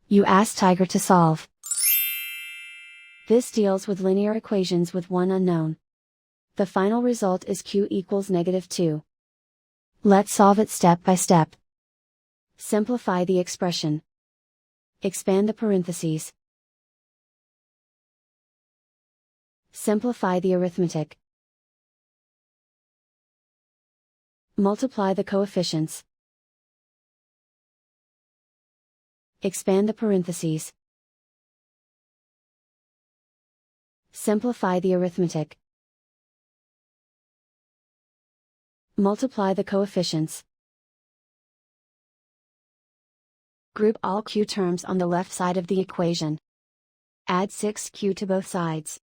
You ask Tiger to solve. This deals with linear equations with one unknown. The final result is q equals -2. Let's solve it step by step. Simplify the expression. Expand the parentheses. Simplify the arithmetic. Multiply the coefficients. Expand the parentheses. Simplify the arithmetic. Multiply the coefficients. Group all q terms on the left side of the equation. Add 6q to both sides.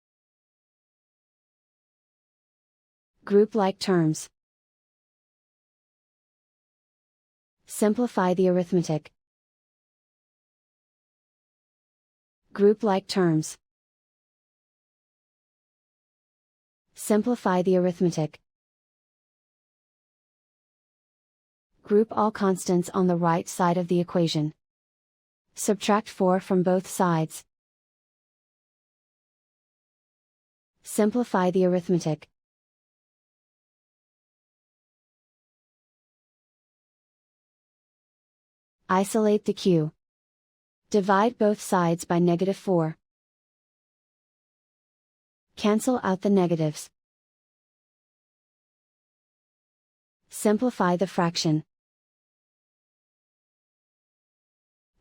Group like terms. Simplify the arithmetic. Group like terms. Simplify the arithmetic. Group all constants on the right side of the equation. Subtract 4 from both sides. Simplify the arithmetic. Isolate the q. Divide both sides by -4. Cancel out the negatives. Simplify the fraction.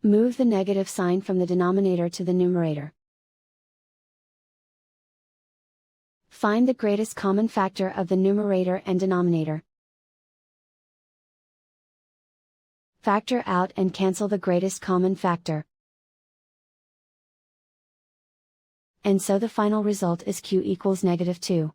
Move the negative sign from the denominator to the numerator. Find the greatest common factor of the numerator and denominator. Factor out and cancel the greatest common factor. And so the final result is q equals -2.